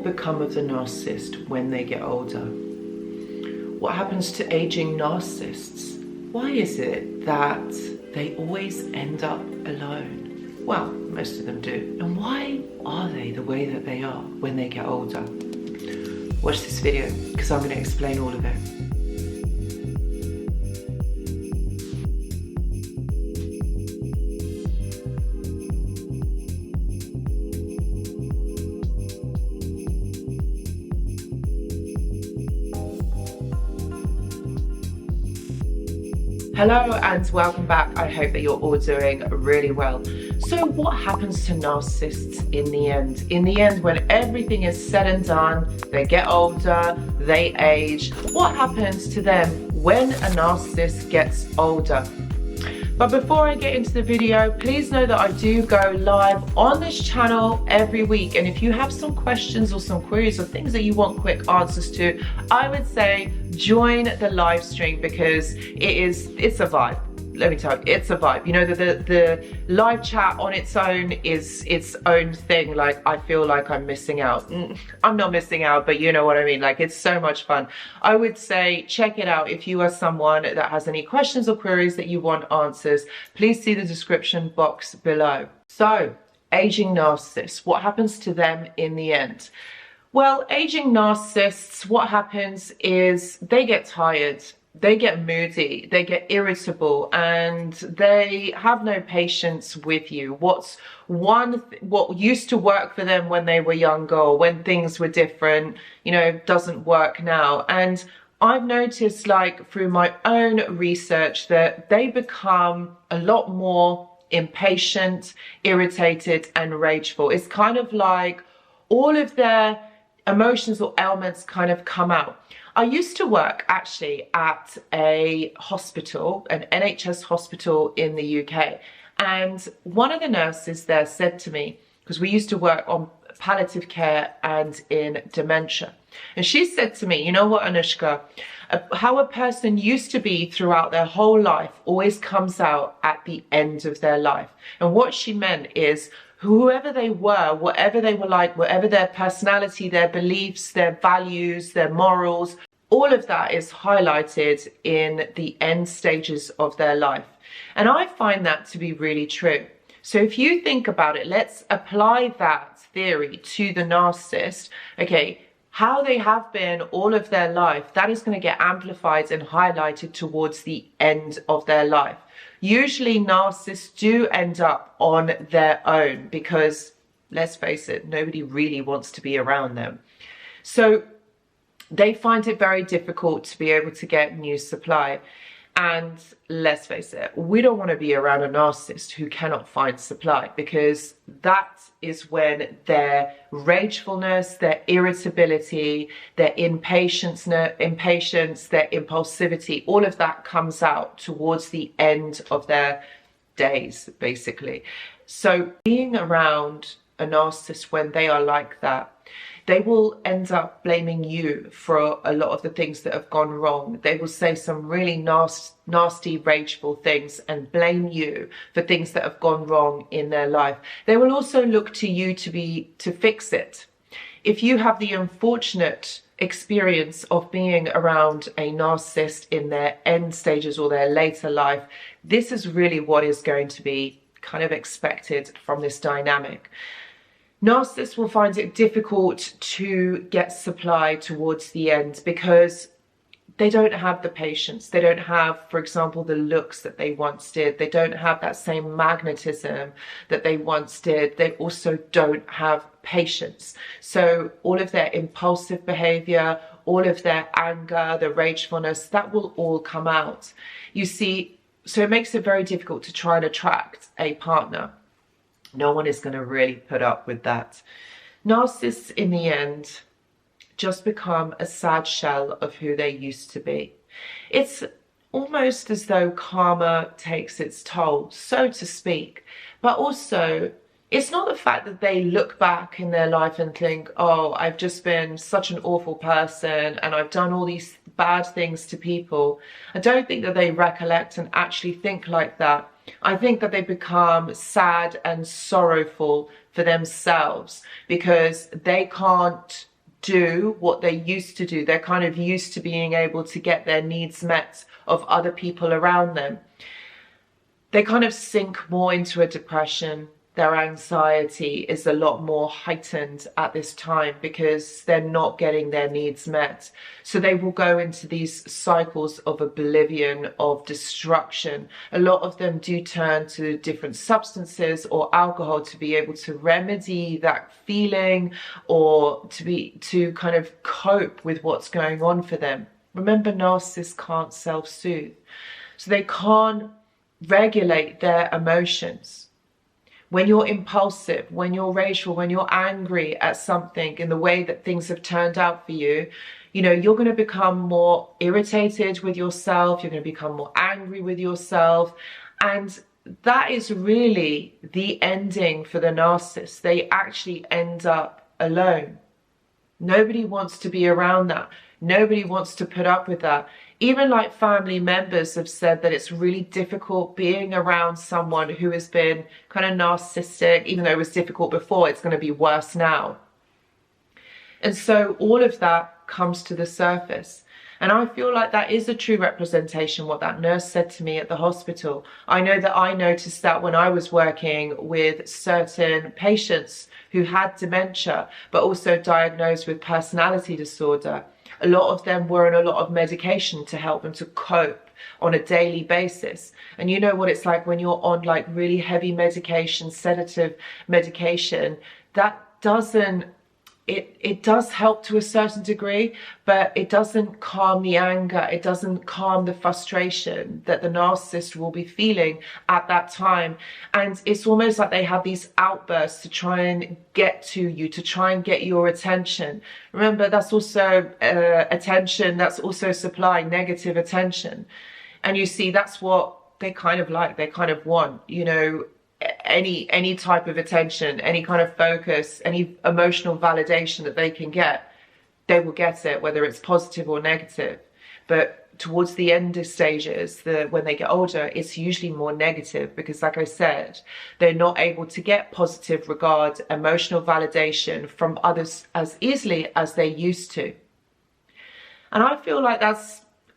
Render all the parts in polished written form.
become of the narcissist when they get older? What happens to aging narcissists? Why is it that they always end up alone? Well, most of them do. And why are they the way that they are when they get older? Watch this video because I'm going to explain all of it. Hello and welcome back. I hope that you're all doing really well. So what happens to narcissists in the end? In the end, when everything is said and done, they get older, they age. What happens to them when a narcissist gets older? But before I get into the video, please know that I do go live on this channel every week. And if you have some questions or some queries or things that you want quick answers to, I would say join the live stream because it's a vibe. Let me tell you, it's a vibe. You know, the live chat on its own is its own thing. Like, I feel like I'm missing out. I'm not missing out, but you know what I mean. Like, it's so much fun. I would say check it out. If you are someone that has any questions or queries that you want answers, please see the description box below. So, aging narcissists, what happens to them in the end? Well, aging narcissists, what happens is they get tired. They get moody, they get irritable, and they have no patience with you. What used to work for them when they were younger or when things were different, you know, doesn't work now. And I've noticed, like, through my own research, that they become a lot more impatient, irritated, and rageful. It's kind of like all of their emotions or ailments kind of come out. I used to work actually at a hospital, an NHS hospital in the UK. And one of the nurses there said to me, because we used to work on palliative care and in dementia. And she said to me, you know what, Anushka, how a person used to be throughout their whole life always comes out at the end of their life. And what she meant is, whoever they were, whatever they were like, whatever their personality, their beliefs, their values, their morals, all of that is highlighted in the end stages of their life. And I find that to be really true. So if you think about it, let's apply that theory to the narcissist. Okay, how they have been all of their life, that is going to get amplified and highlighted towards the end of their life. Usually narcissists do end up on their own because, let's face it, nobody really wants to be around them. So they find it very difficult to be able to get new supply. And let's face it, we don't want to be around a narcissist who cannot find supply, because that is when their ragefulness, their irritability, their impatience, their impulsivity, all of that comes out towards the end of their days, basically. So being around a narcissist when they are like that, they will end up blaming you for a lot of the things that have gone wrong. They will say some really nasty, rageful things and blame you for things that have gone wrong in their life. They will also look to you to fix it. If you have the unfortunate experience of being around a narcissist in their end stages or their later life, this is really what is going to be kind of expected from this dynamic. Narcissists will find it difficult to get supply towards the end because they don't have the patience. They don't have, for example, the looks that they once did. They don't have that same magnetism that they once did. They also don't have patience. So all of their impulsive behavior, all of their anger, the ragefulness, that will all come out. You see, so it makes it very difficult to try and attract a partner. No one is going to really put up with that. Narcissists, in the end, just become a sad shell of who they used to be. It's almost as though karma takes its toll, so to speak. But also, it's not the fact that they look back in their life and think, oh, I've just been such an awful person and I've done all these bad things to people. I don't think that they recollect and actually think like that. I think that they become sad and sorrowful for themselves because they can't do what they used to do. They're kind of used to being able to get their needs met of other people around them. They kind of sink more into a depression. Their anxiety is a lot more heightened at this time because they're not getting their needs met. So they will go into these cycles of oblivion, of destruction. A lot of them do turn to different substances or alcohol to be able to remedy that feeling, or to kind of cope with what's going on for them. Remember, narcissists can't self-soothe. So they can't regulate their emotions. When you're impulsive, when you're rageful, when you're angry at something in the way that things have turned out for you, you're going to become more irritated with yourself. You're going to become more angry with yourself. And that is really the ending for the narcissist. They actually end up alone. Nobody wants to be around that. Nobody wants to put up with that. Even like family members have said that it's really difficult being around someone who has been kind of narcissistic. Even though it was difficult before, it's going to be worse now. And so all of that comes to the surface. And I feel like that is a true representation, what that nurse said to me at the hospital. I know that I noticed that when I was working with certain patients who had dementia, but also diagnosed with personality disorder. A lot of them were on a lot of medication to help them to cope on a daily basis. And you know what it's like when you're on like really heavy medication, sedative medication, that doesn't, it does help to a certain degree, but it doesn't calm the anger. It doesn't calm the frustration that the narcissist will be feeling at that time. And it's almost like they have these outbursts to try and get to you, to try and get your attention. Remember, that's also attention. That's also supplying negative attention. And you see, that's what they kind of like. They kind of want, any type of attention, any kind of focus, any emotional validation that they can get, they will get it, whether it's positive or negative. But towards the end stages, when they get older, it's usually more negative because, like I said, they're not able to get positive regard, emotional validation from others as easily as they used to. And I feel like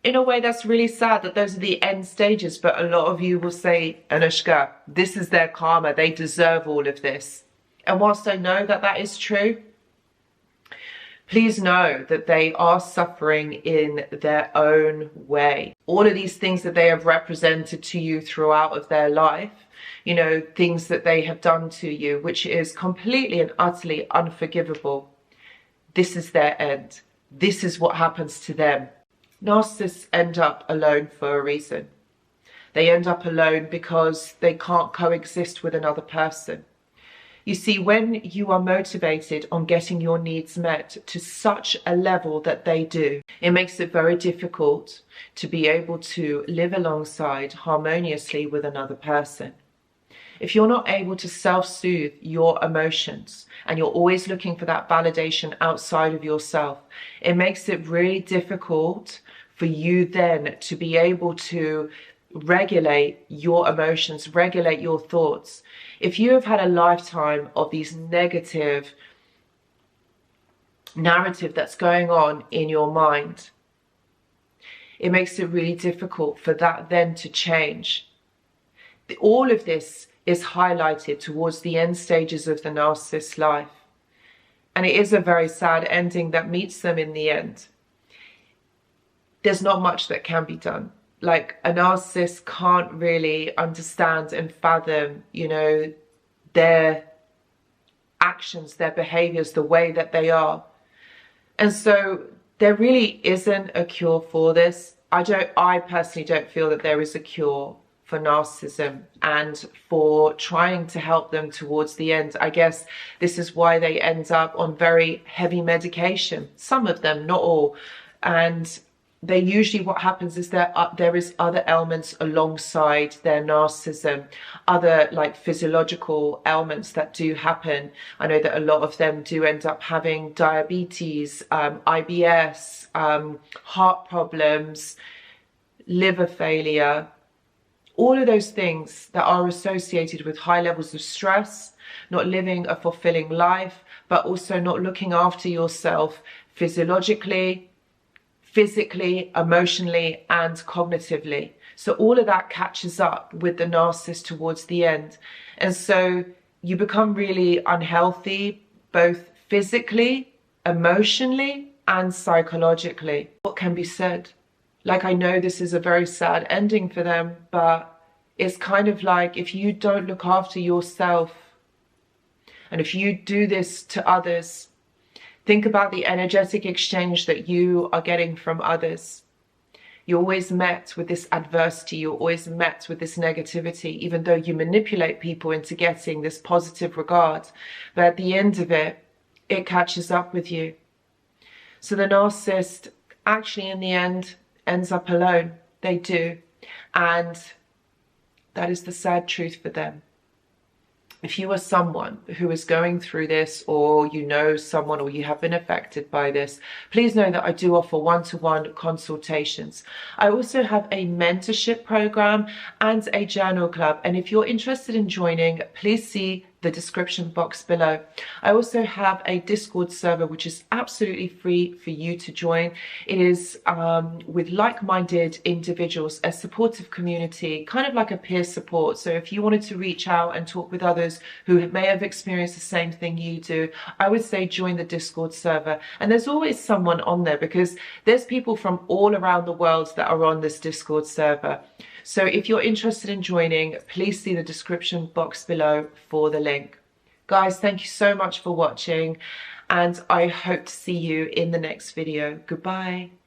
in a way, that's really sad that those are the end stages, but a lot of you will say, Anushka, this is their karma. They deserve all of this. And whilst I know that that is true, please know that they are suffering in their own way. All of these things that they have represented to you throughout of their life, things that they have done to you, which is completely and utterly unforgivable. This is their end. This is what happens to them. Narcissists end up alone for a reason. They end up alone because they can't coexist with another person. You see, when you are motivated on getting your needs met to such a level that they do, it makes it very difficult to be able to live alongside harmoniously with another person. If you're not able to self-soothe your emotions and you're always looking for that validation outside of yourself, it makes it really difficult for you then to be able to regulate your emotions, regulate your thoughts. If you have had a lifetime of these negative narrative that's going on in your mind, it makes it really difficult for that then to change. All of this is highlighted towards the end stages of the narcissist's life. And it is a very sad ending that meets them in the end. There's not much that can be done. Like, a narcissist can't really understand and fathom, their actions, their behaviors, the way that they are. And so there really isn't a cure for this. I personally don't feel that there is a cure for narcissism and for trying to help them towards the end. I guess this is why they end up on very heavy medication. Some of them, not all. And they usually, what happens is there is other elements alongside their narcissism, other like physiological ailments that do happen. I know that a lot of them do end up having diabetes, IBS, heart problems, liver failure, all of those things that are associated with high levels of stress, not living a fulfilling life, but also not looking after yourself physiologically, physically, emotionally, and cognitively. So all of that catches up with the narcissist towards the end. And so you become really unhealthy, both physically, emotionally, and psychologically. What can be said? Like, I know this is a very sad ending for them, but it's kind of like, if you don't look after yourself, and if you do this to others, think about the energetic exchange that you are getting from others. You're always met with this adversity, you're always met with this negativity, even though you manipulate people into getting this positive regard. But at the end of it, it catches up with you. So the narcissist actually in the end ends up alone. They do. And that is the sad truth for them. If you are someone who is going through this, or you know someone, or you have been affected by this, please know that I do offer one-to-one consultations. I also have a mentorship program and a journal club. And if you're interested in joining, please see the description box below. I also have a Discord server, which is absolutely free for you to join. It is with like-minded individuals, a supportive community, kind of like a peer support. So if you wanted to reach out and talk with others who may have experienced the same thing you do, I would say join the Discord server. And there's always someone on there, because there's people from all around the world that are on this Discord server. So if you're interested in joining, please see the description box below for the link. Guys, thank you so much for watching, and I hope to see you in the next video. Goodbye.